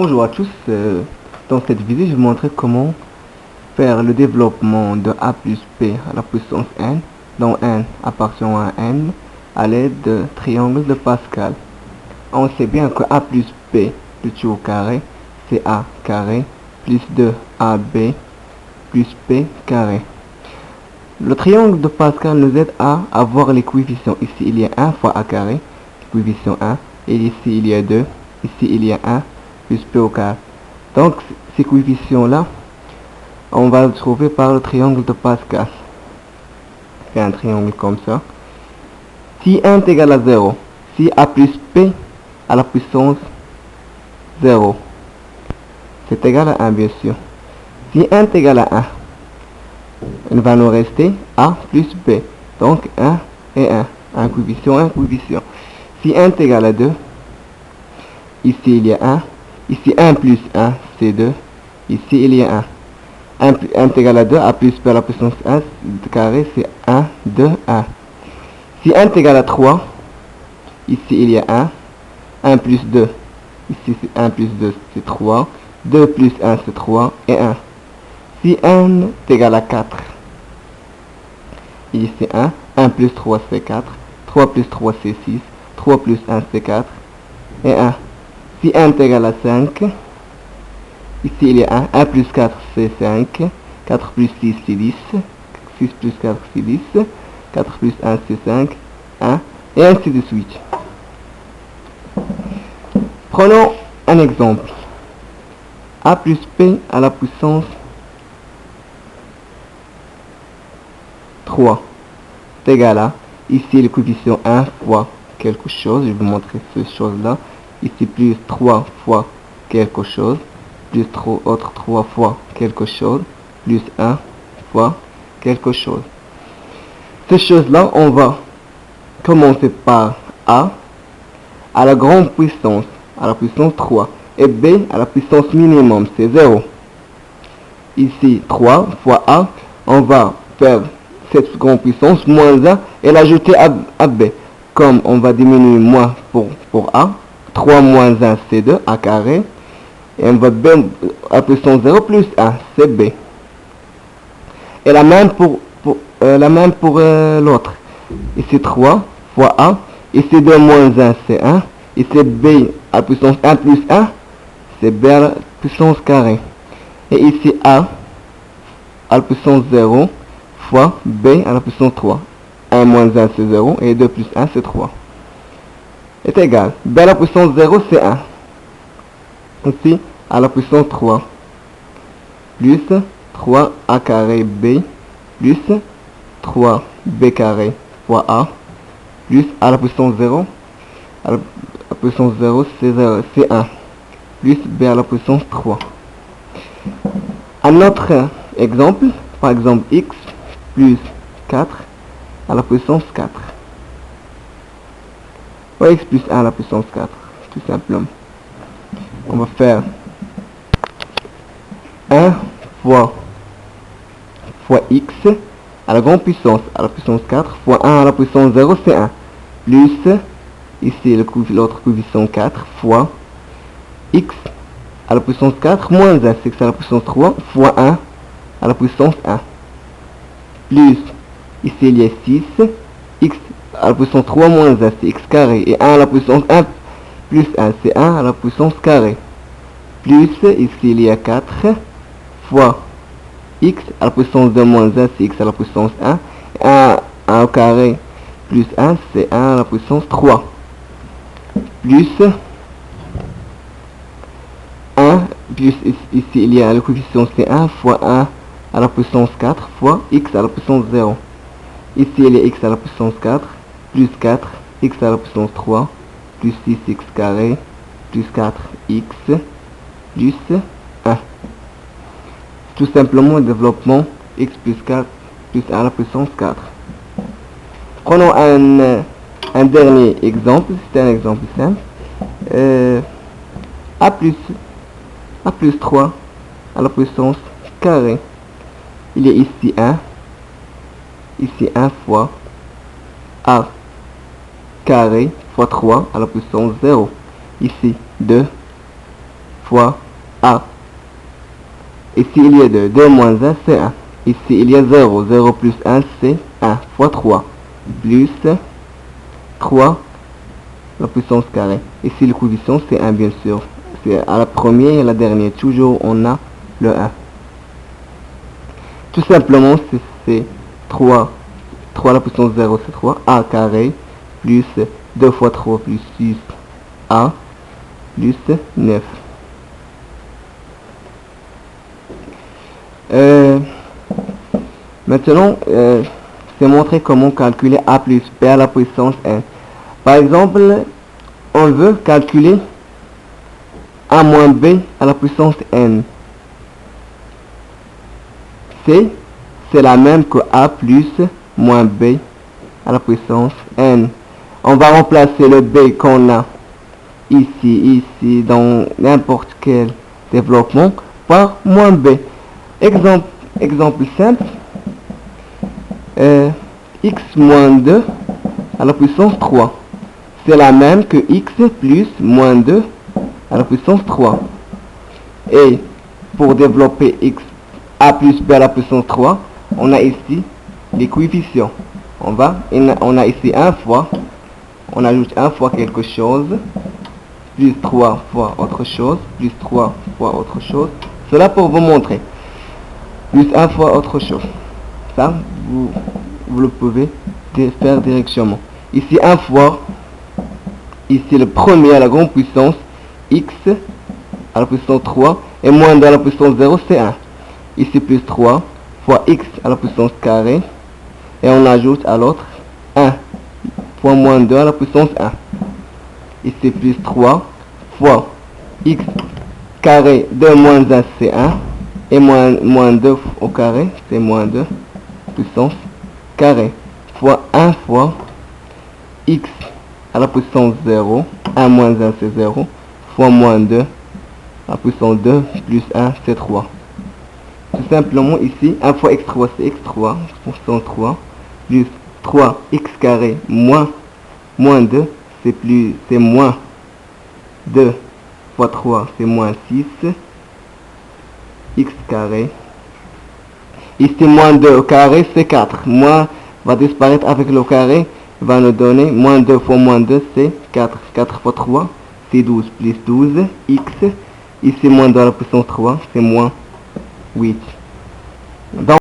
Bonjour à tous, dans cette vidéo je vais vous montrer comment faire le développement de a plus p à la puissance n, dont n appartient à n, à l'aide de triangle de Pascal. On sait bien que a plus p petit au carré, c'est a carré, plus 2ab, plus p carré. Le triangle de Pascal nous aide à avoir les coefficients. Ici il y a 1 fois a carré, coefficient 1, et ici il y a 2, ici il y a 1, plus p au carré. Donc ces coefficients là on va le trouver par le triangle de Pascal. C'est un triangle comme ça. Si n est égal à 0, si a plus p à la puissance 0, c'est égal à 1 bien sûr. Si n est égal à 1, il va nous rester a plus b, donc 1 et 1, un coefficient. Si n est égal à 2, ici il y a 1, ici 1 plus 1 c'est 2, ici il y a 1 est égal à 2, a plus b à la puissance 1 carré c'est 1, 2, 1. Si n est égal à 3, ici il y a 1 plus 2, ici c'est 1 plus 2 c'est 3, 2 plus 1 c'est 3 et 1. Si n est égal à 4, ici c'est 1 plus 3 c'est 4, 3 plus 3 c'est 6, 3 plus 1 c'est 4 et 1. Si n est égal à 5, ici il y a 1 plus 4 c'est 5, 4 plus 6 c'est 10, 6 plus 4 c'est 10, 4 plus 1 c'est 5, 1, et ainsi de suite. Prenons un exemple. A plus p à la puissance 3 est égal à, ici le coefficient 1 fois quelque chose, je vais vous montrer cette chose là, ici plus 3 fois quelque chose, plus 3 fois quelque chose, plus 1 fois quelque chose. Ces choses-là, on va commencer par a à la grande puissance, à la puissance 3, et b à la puissance minimum, c'est 0. Ici, 3 fois a, on va faire cette grande puissance, moins 1, et l'ajouter à b. Comme on va diminuer moins pour a, 3 moins 1, c'est 2, a carré, et on va b à puissance 0 plus 1, c'est b. Et la même pour l'autre. Ici 3 fois a, ici 2 moins 1 c'est 1, ici b à puissance 1 plus 1, c'est b à la puissance carré. Et ici a à la puissance 0 fois b à la puissance 3. 1 moins 1 c'est 0 et 2 plus 1 c'est 3. Est égal. B à la puissance 0 c'est 1. Ici à la puissance 3 plus 3 a carré b plus 3 b carré fois a plus à la puissance 0. À la puissance 0 c'est 1 plus b à la puissance 3. Un autre exemple, par exemple x plus 4 à la puissance 4. Ou x plus 1 à la puissance 4, tout simplement. On va faire 1 fois x à la grande puissance, à la puissance 4, fois 1 à la puissance 0, c'est 1. Plus, ici l'autre coefficient 4, fois x à la puissance 4, moins 1, c'est x à la puissance 3, fois 1 à la puissance 1. Plus, ici il y a 6, x à la puissance 3 moins 1, c'est x carré, et 1 à la puissance 1 plus 1, c'est 1 à la puissance carré. Plus, ici il y a 4, fois x à la puissance 2 moins 1, c'est x à la puissance 1, et 1 au carré plus 1, c'est 1 à la puissance 3. Plus 1, plus ici il y a le coefficient c'est 1 fois 1 à la puissance 4 fois x à la puissance 0. Ici il y a x à la puissance 4, plus 4, x à la puissance 3, plus 6x carré, plus 4x, plus 1. Tout simplement le développement x plus 4 plus 1 à la puissance 4. Prenons un dernier exemple, c'est un exemple simple. A plus 3 à la puissance carré. Il y a ici 1 fois a carré fois 3 à la puissance 0. Ici 2 fois A. Ici, il y a 2. 2 moins 1, c'est 1. Ici, il y a 0. 0 plus 1, c'est 1 fois 3. Plus 3, la puissance carrée. Ici, le coefficient, c'est 1, bien sûr. C'est à la première et à la dernière. Toujours, on a le 1. Tout simplement, c'est 3. 3 à la puissance 0, c'est 3. A carré, plus 2 fois 3, plus 6. A, plus 9. Maintenant, c'est montrer comment calculer A plus B à la puissance n. Par exemple, on veut calculer A moins B à la puissance n. C'est la même que A plus moins B à la puissance n. On va remplacer le B qu'on a ici, dans n'importe quel développement par moins B. Exemple simple. X moins 2 à la puissance 3. C'est la même que X plus moins 2 à la puissance 3. Et pour développer X A plus B à la puissance 3, on a ici les coefficients. On a ici 1 fois, on ajoute 1 fois quelque chose, plus 3 fois autre chose, plus 3 fois autre chose. Cela pour vous montrer. Plus 1 fois autre chose. Ça, vous le pouvez faire directement. Ici 1 fois, ici le premier à la grande puissance, X à la puissance 3, et moins 2 à la puissance 0, c'est 1. Ici plus 3 fois X à la puissance carrée, et on ajoute à l'autre 1 fois moins 2 à la puissance 1. Ici plus 3 fois X carré de moins 1, c'est 1. Et moins 2 au carré, c'est moins 2 puissance carré. Fois 1 fois X à la puissance 0. 1 moins 1, c'est 0. Fois moins 2 à la puissance 2 plus 1, c'est 3. Tout simplement ici, 1 fois x3, c'est x3, puissance 3. Plus 3 x carré moins 2, c'est moins 2 fois 3, c'est moins 6. X carré. Ici, moins 2 au carré, c'est 4. Moins va disparaître avec le carré, va nous donner moins 2 fois moins 2, c'est 4. 4 fois 3, c'est 12. Plus 12, X. Ici, moins 2 à la puissance 3, c'est moins 8. Donc,